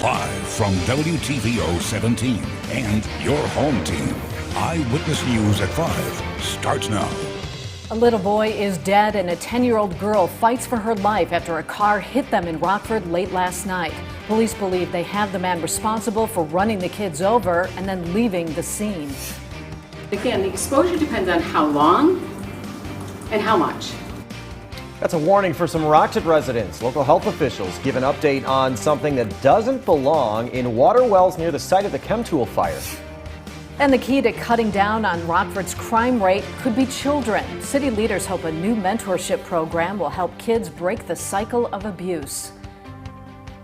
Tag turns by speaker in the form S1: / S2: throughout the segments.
S1: Live from WTVO 17 and your home team, Eyewitness News at 5 starts now.
S2: A little boy is dead and a 10-year-old girl fights for her life after a car hit them in Rockford late last night. Police believe they have the man responsible for running the kids over and then leaving the scene.
S3: Again, the exposure depends on how long and how much.
S4: That's a warning for some Rockton residents. Local health officials give an update on something that doesn't belong in water wells near the site of the Chemtool fire.
S2: And the key to cutting down on Rockford's crime rate could be children. City leaders hope a new mentorship program will help kids break the cycle of abuse.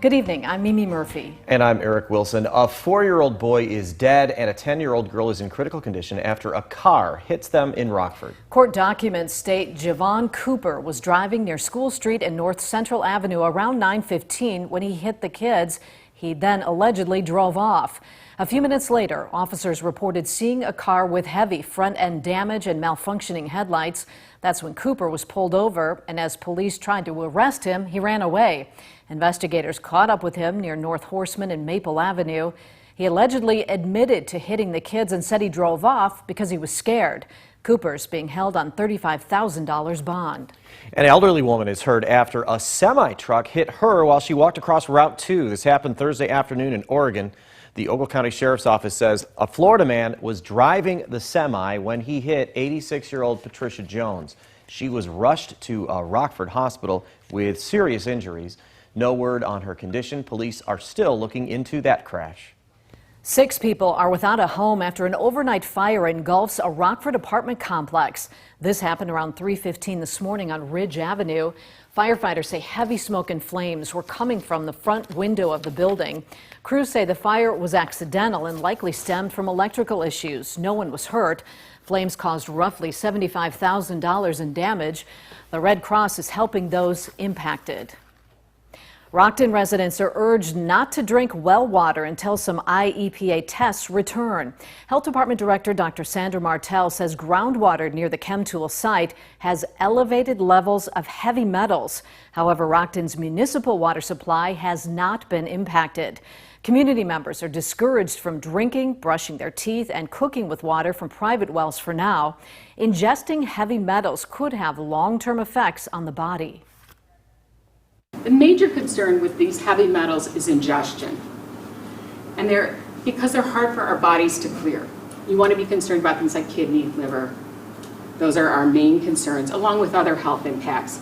S2: Good evening, I'm Mimi Murphy.
S4: And I'm Eric Wilson. A 4-year-old boy is dead and a 10-year-old girl is in critical condition after a car hits them in Rockford.
S2: Court documents state Javon Cooper was driving near School Street and North Central Avenue around 9:15 when he hit the kids. He then allegedly drove off. A few minutes later, officers reported seeing a car with heavy front-end damage and malfunctioning headlights. That's when Cooper was pulled over, and as police tried to arrest him, he ran away. Investigators caught up with him near North Horseman and Maple Avenue. He allegedly admitted to hitting the kids and said he drove off because he was scared. Cooper's being held on $35,000 bond.
S4: An elderly woman is hurt after a semi-truck hit her while she walked across Route 2. This happened Thursday afternoon in Oregon. The Ogle County Sheriff's Office says a Florida man was driving the semi when he hit 86-year-old Patricia Jones. She was rushed to a Rockford hospital with serious injuries. No word on her condition. Police are still looking into that crash.
S2: 6 people are without a home after an overnight fire engulfs a Rockford apartment complex. This happened around 3:15 this morning on Ridge Avenue. Firefighters say heavy smoke and flames were coming from the front window of the building. Crews say the fire was accidental and likely stemmed from electrical issues. No one was hurt. Flames caused roughly $75,000 in damage. The Red Cross is helping those impacted. Rockton residents are urged not to drink well water until some IEPA tests return. Health Department Director Dr. Sandra Martell says groundwater near the Chemtool site has elevated levels of heavy metals. However, Rockton's municipal water supply has not been impacted. Community members are discouraged from drinking, brushing their teeth, and cooking with water from private wells for now. Ingesting heavy metals could have long-term effects on the body.
S3: The major concern with these heavy metals is ingestion. And because they're hard for our bodies to clear. You want to be concerned about things like kidney, liver. Those are our main concerns, along with other health impacts.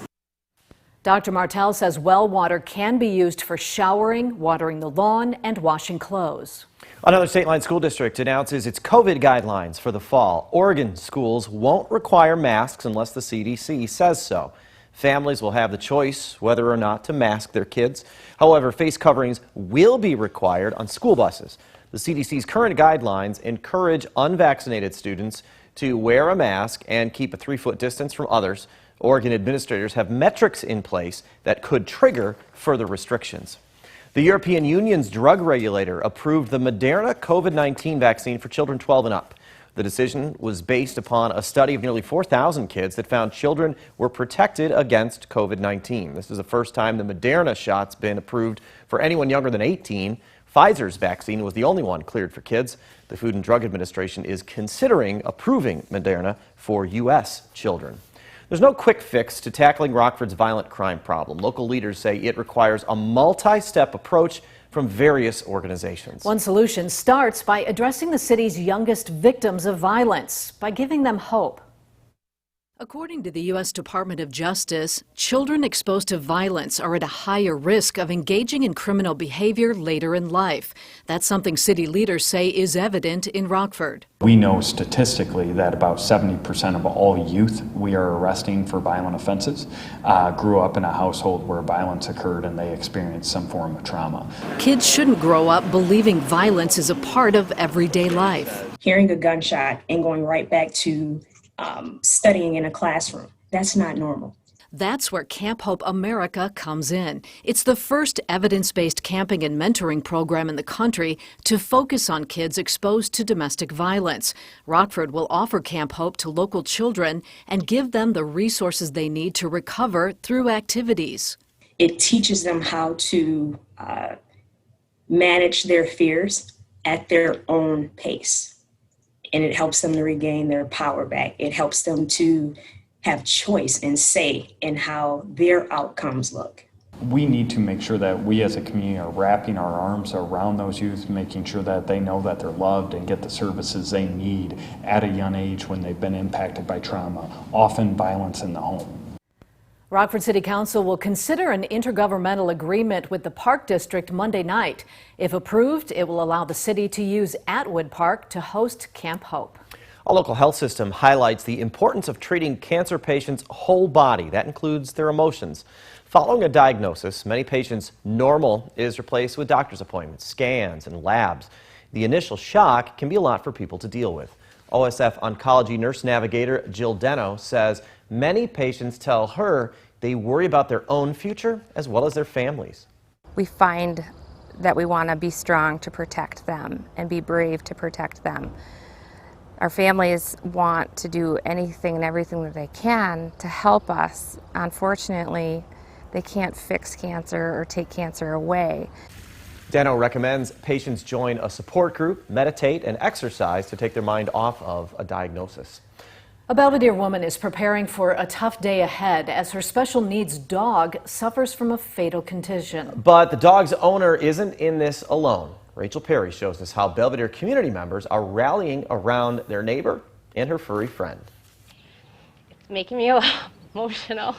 S2: Dr. Martell says well water can be used for showering, watering the lawn, and washing clothes.
S4: Another state-line school district announces its COVID guidelines for the fall. Oregon schools won't require masks unless the CDC says so. Families will have the choice whether or not to mask their kids. However, face coverings will be required on school buses. The CDC's current guidelines encourage unvaccinated students to wear a mask and keep a 3-foot distance from others. Oregon administrators have metrics in place that could trigger further restrictions. The European Union's drug regulator approved the Moderna COVID-19 vaccine for children 12 and up. The decision was based upon a study of nearly 4,000 kids that found children were protected against COVID-19. This is the first time the Moderna shot's been approved for anyone younger than 18. Pfizer's vaccine was the only one cleared for kids. The Food and Drug Administration is considering approving Moderna for U.S. children. There's no quick fix to tackling Rockford's violent crime problem. Local leaders say it requires a multi-step approach from various organizations.
S2: One solution starts by addressing the city's youngest victims of violence, by giving them hope. According to the U.S. Department of Justice, children exposed to violence are at a higher risk of engaging in criminal behavior later in life. That's something city leaders say is evident in Rockford.
S5: We know statistically that about 70% of all youth we are arresting for violent offenses grew up in a household where violence occurred and they experienced some form of trauma.
S2: Kids shouldn't grow up believing violence is a part of everyday life.
S6: Hearing a gunshot and going right back to studying in a classroom. That's not normal.
S2: That's where Camp Hope America comes in. It's the first evidence-based camping and mentoring program in the country to focus on kids exposed to domestic violence. Rockford will offer Camp Hope to local children and give them the resources they need to recover through activities.
S6: It teaches them how to manage their fears at their own pace. And it helps them to regain their power back. It helps them to have choice and say in how their outcomes look.
S5: We need to make sure that we as a community are wrapping our arms around those youth, making sure that they know that they're loved and get the services they need at a young age when they've been impacted by trauma, often violence in the home.
S2: Rockford City Council will consider an intergovernmental agreement with the Park District Monday night. If approved, it will allow the city to use Atwood Park to host Camp Hope.
S4: A local health system highlights the importance of treating cancer patients' whole body. That includes their emotions. Following a diagnosis, many patients' normal is replaced with doctor's appointments, scans, and labs. The initial shock can be a lot for people to deal with. OSF Oncology Nurse Navigator Jill Deno says many patients tell her they worry about their own future as well as their families.
S7: We find that we want to be strong to protect them and be brave to protect them. Our families want to do anything and everything that they can to help us. Unfortunately, they can't fix cancer or take cancer away.
S4: Deno recommends patients join a support group, meditate, and exercise to take their mind off of a diagnosis.
S2: A Belvidere woman is preparing for a tough day ahead as her special needs dog suffers from a fatal condition.
S4: But the dog's owner isn't in this alone. Rachel Perry shows us how Belvedere community members are rallying around their neighbor and her furry friend.
S8: It's making me a little emotional,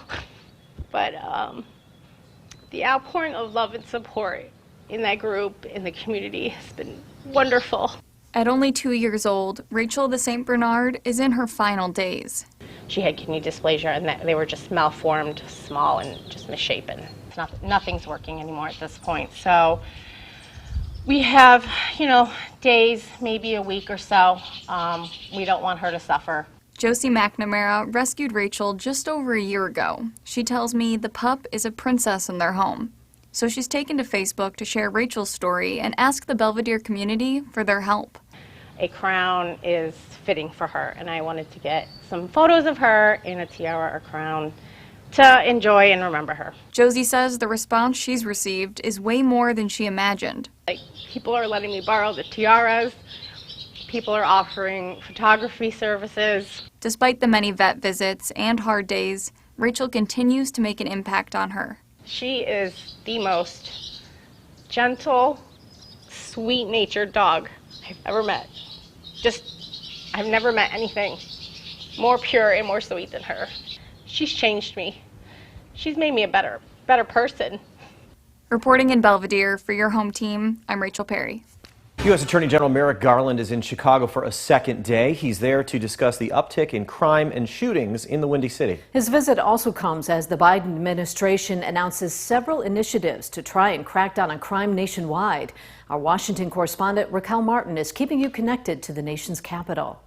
S8: but the outpouring of love and support in that group, in the community, has been wonderful.
S9: At only 2 years old, Rachel the St. Bernard is in her final days.
S8: She had kidney dysplasia and they were just malformed, small, and just misshapen. Nothing's working anymore at this point. So we have, days, maybe a week or so. We don't want her to suffer.
S9: Josie McNamara rescued Rachel just over a year ago. She tells me the pup is a princess in their home. So she's taken to Facebook to share Rachel's story and ask the Belvedere community for their help.
S8: A crown is fitting for her, and I wanted to get some photos of her in a tiara or crown to enjoy and remember her.
S9: Josie says the response she's received is way more than she imagined.
S8: People are letting me borrow the tiaras. People are offering photography services.
S9: Despite the many vet visits and hard days, Rachel continues to make an impact on her.
S8: She is the most gentle, sweet-natured dog I've ever met. I've never met anything more pure and more sweet than her. She's changed me. She's made me a better person.
S9: Reporting in Belvedere for your home team, I'm Rachel Perry.
S4: U.S. Attorney General Merrick Garland is in Chicago for a second day. He's there to discuss the uptick in crime and shootings in the Windy City.
S2: His visit also comes as the Biden administration announces several initiatives to try and crack down on crime nationwide. Our Washington correspondent Raquel Martin is keeping you connected to the nation's capital.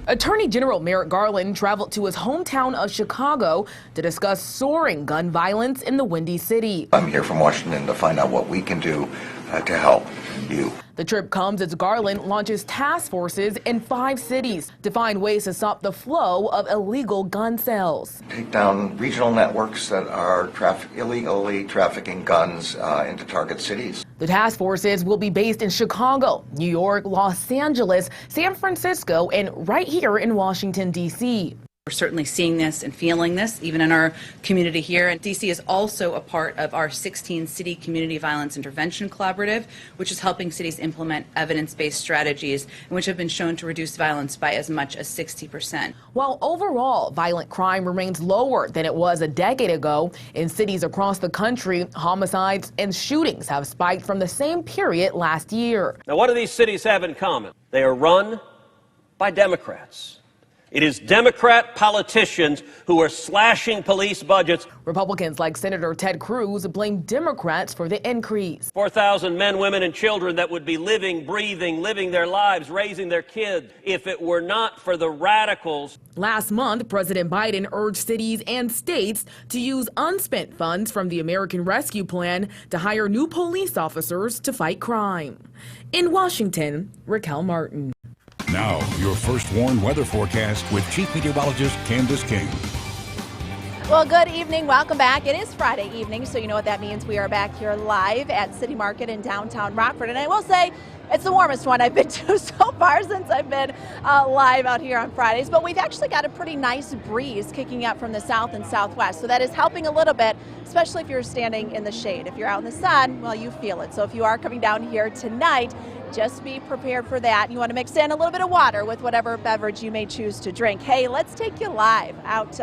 S10: Attorney General Merrick Garland traveled to his hometown of Chicago to discuss soaring gun violence in the Windy City.
S11: I'm here from Washington to find out what we can do to help you.
S10: The trip comes as Garland launches task forces in 5 cities to find ways to stop the flow of illegal gun sales.
S11: Take down regional networks that are illegally trafficking guns into target cities.
S10: The task forces will be based in Chicago, New York, Los Angeles, San Francisco, and right here in Washington, D.C.
S12: We're certainly seeing this and feeling this even in our community here. And DC is also a part of our 16-city community violence intervention collaborative, which is helping cities implement evidence-based strategies and which have been shown to reduce violence by as much as 60%.
S10: While overall violent crime remains lower than it was a decade ago, in cities across the country, homicides and shootings have spiked from the same period last year.
S13: Now, what do these cities have in common? They are run by Democrats. It is Democrat politicians who are slashing police budgets.
S10: Republicans like Senator Ted Cruz blame Democrats for the increase.
S13: 4,000 men, women, and children that would be living, breathing, living their lives, raising their kids if it were not for the radicals.
S10: Last month, President Biden urged cities and states to use unspent funds from the American Rescue Plan to hire new police officers to fight crime. In Washington, Raquel Martin.
S1: Now, your first warned weather forecast with Chief Meteorologist Candace King.
S14: Well, good evening. Welcome back. It is Friday evening, so you know what that means. We are back here live at City Market in downtown Rockford. And I will say, it's the warmest one I've been to so far since I've been live out here on Fridays. But we've actually got a pretty nice breeze kicking up from the south and southwest. So that is helping a little bit, especially if you're standing in the shade. If you're out in the sun, well, you feel it. So if you are coming down here tonight, just be prepared for that. You want to mix in a little bit of water with whatever beverage you may choose to drink. Hey, let's take you live out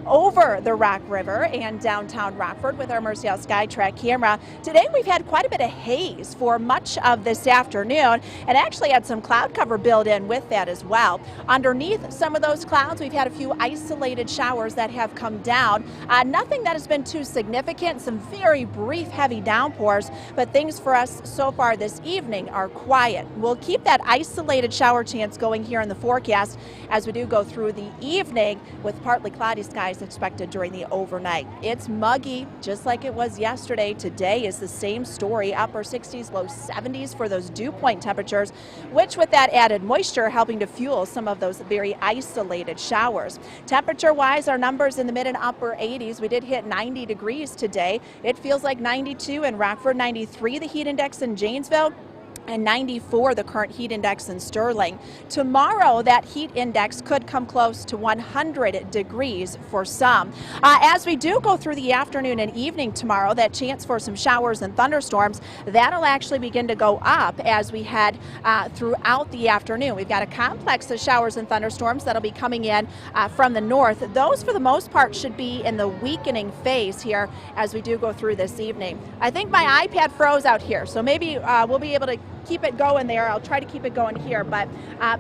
S14: over the Rock River and downtown Rockford with our Mercy Out SkyTrack camera. Today we've had quite a bit of haze for much of this afternoon and actually had some cloud cover build in with that as well. Underneath some of those clouds, we've had a few isolated showers that have come down. Nothing that has been too significant, some very brief heavy downpours, but things for us so far this evening are quiet. We'll keep that isolated shower chance going here in the forecast as we do go through the evening with partly cloudy skies expected during the overnight. It's muggy just like it was yesterday. Today is the same story, upper 60s, low 70s for those dew point temperatures, which with that added moisture helping to fuel some of those very isolated showers. Temperature wise, our numbers in the mid and upper 80s. We did hit 90 degrees today. It feels like 92 in Rockford, 93 the heat index in Janesville, and 94 the current heat index in Sterling. Tomorrow that heat index could come close to 100 degrees for some. As we do go through the afternoon and evening tomorrow, that chance for some showers and thunderstorms, that'll actually begin to go up as we head throughout the afternoon. We've got a complex of showers and thunderstorms that'll be coming in from the north. Those for the most part should be in the weakening phase here as we do go through this evening. I think my iPad froze out here, so maybe we'll be able to keep it going there. I'll try to keep it going here, but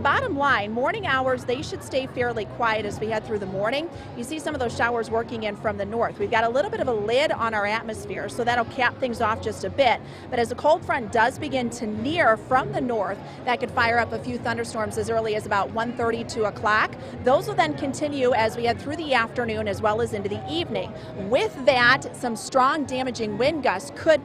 S14: bottom line, morning hours, they should stay fairly quiet as we head through the morning. You see some of those showers working in from the north. We've got a little bit of a lid on our atmosphere, so that'll cap things off just a bit. But as a cold front does begin to near from the north, that could fire up a few thunderstorms as early as about 1:30, 2 o'clock. Those will then continue as we head through the afternoon as well as into the evening. With that, some strong damaging wind gusts could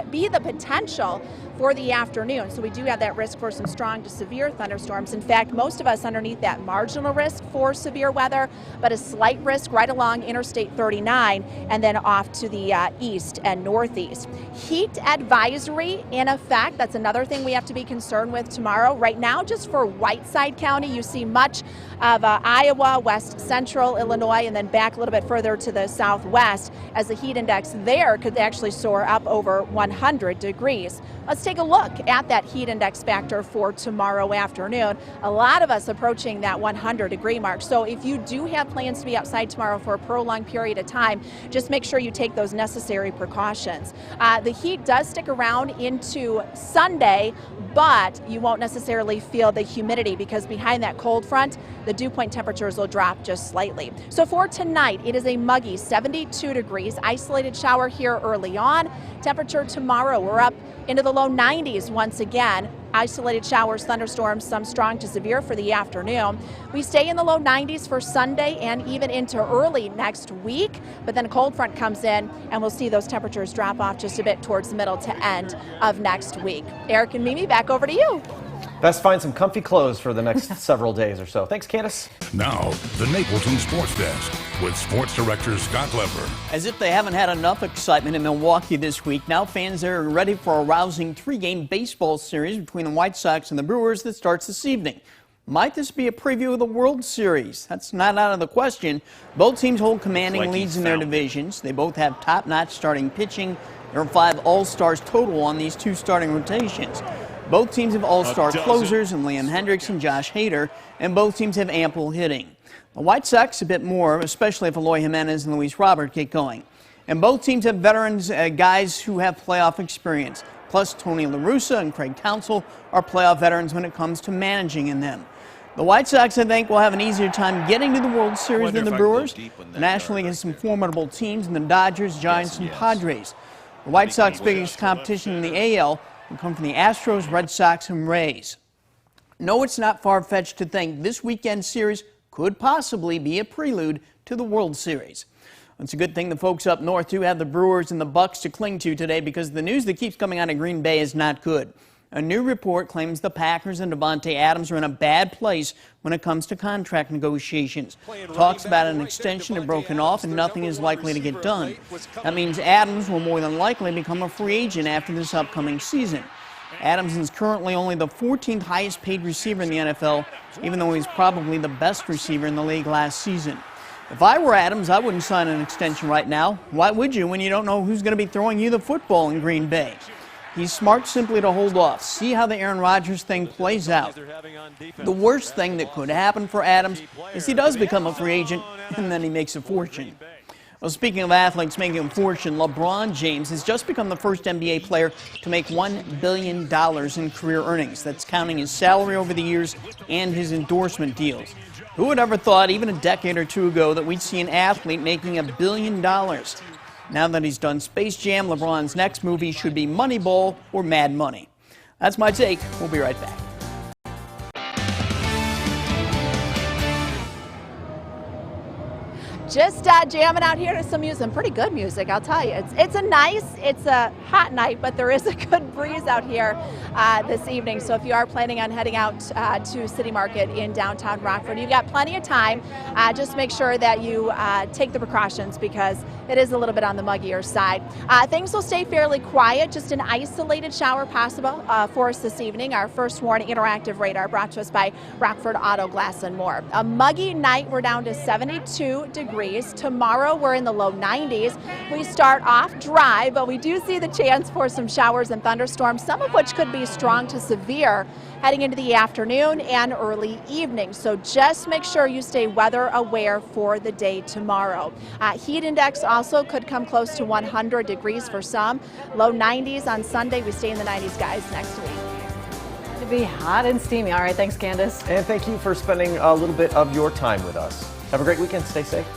S14: be the potential for the afternoon. So we do have that risk for some strong to severe thunderstorms. In fact, most of us underneath that marginal risk for severe weather, but a slight risk right along Interstate 39 and then off to the east and northeast. Heat advisory in effect. That's another thing we have to be concerned with tomorrow. Right now, just for Whiteside County, you see much of Iowa, west central Illinois, and then back a little bit further to the southwest as the heat index there could actually soar up over 100 degrees. Let's take a look at that heat index factor for tomorrow afternoon. A lot of us approaching that 100-degree mark. So if you do have plans to be outside tomorrow for a prolonged period of time, just make sure you take those necessary precautions. The heat does stick around into Sunday, but you won't necessarily feel the humidity because behind that cold front, the dew point temperatures will drop just slightly. So for tonight, it is a muggy 72 degrees, isolated shower here early on. Temperature tomorrow, we're up into the low 90s once again. Isolated showers, thunderstorms, some strong to severe for the afternoon. We stay in the low 90s for Sunday and even into early next week, but then a cold front comes in and we'll see those temperatures drop off just a bit towards the middle to end of next week. Eric and Mimi, back over to you.
S4: Best find some comfy clothes for the next several days or so. Thanks, Candace.
S1: Now, the Napleton Sports Desk with Sports Director Scott Lever.
S15: As if they haven't had enough excitement in Milwaukee this week, now fans are ready for a rousing three-game baseball series between the White Sox and the Brewers that starts this evening. Might this be a preview of the World Series? That's not out of the question. Both teams hold commanding leads in their divisions. They both have top-notch starting pitching. There are 5 All-Stars total on these 2 starting rotations. Both teams have all-star closers in Liam Hendricks and Josh Hader, and both teams have ample hitting. The White Sox a bit more, especially if Eloy Jimenez and Luis Robert get going. And both teams have veterans, guys who have playoff experience. Plus, Tony La Russa and Craig Counsell are playoff veterans when it comes to managing in them. The White Sox, I think, will have an easier time getting to the World Series than the Brewers. The National League has some formidable teams in the Dodgers, Giants, and Padres. The White Sox' biggest competition in the AL will come from the Astros, Red Sox, and Rays. No, it's not far-fetched to think this weekend series could possibly be a prelude to the World Series. It's a good thing the folks up north do have the Brewers and the Bucks to cling to today because the news that keeps coming out of Green Bay is not good. A new report claims the Packers and Davante Adams are in a bad place when it comes to contract negotiations. Talks about an extension have broken off and nothing is likely to get done. That means Adams will more than likely become a free agent after this upcoming season. Adams is currently only the 14th highest paid receiver in the NFL, even though he's probably the best receiver in the league last season. If I were Adams, I wouldn't sign an extension right now. Why would you when you don't know who's going to be throwing you the football in Green Bay? He's smart simply to hold off, see how the Aaron Rodgers thing plays out. The worst thing that could happen for Adams is he does become a free agent and then he makes a fortune. Well, speaking of athletes making a fortune, LeBron James has just become the first NBA player to make $1 billion in career earnings. That's counting his salary over the years and his endorsement deals. Who would ever thought even a decade or two ago that we'd see an athlete making $1 billion? Now that he's done Space Jam, LeBron's next movie should be Moneyball or Mad Money. That's my take. We'll be right back.
S14: Just jamming out here to some pretty good music, I'll tell you. It's a hot night, but there is a good breeze out here this evening. So if you are planning on heading out to City Market in downtown Rockford, you've got plenty of time. Just make sure that you take the precautions because it is a little bit on the muggier side. Things will stay fairly quiet, just an isolated shower possible for us this evening. Our first warning interactive radar brought to us by Rockford Auto Glass and More. A muggy night, we're down to 72 degrees. Tomorrow we're in the low 90s. We start off dry, but we do see the chance for some showers and thunderstorms, some of which could be strong to severe heading into the afternoon and early evening. So just make sure you stay weather aware for the day tomorrow. Heat index also could come close to 100 degrees for some. Low 90s on Sunday. We stay in the 90s, guys, next week.
S2: To be hot and steamy. All right, thanks, Candace.
S4: And thank you for spending a little bit of your time with us. Have a great weekend. Stay safe.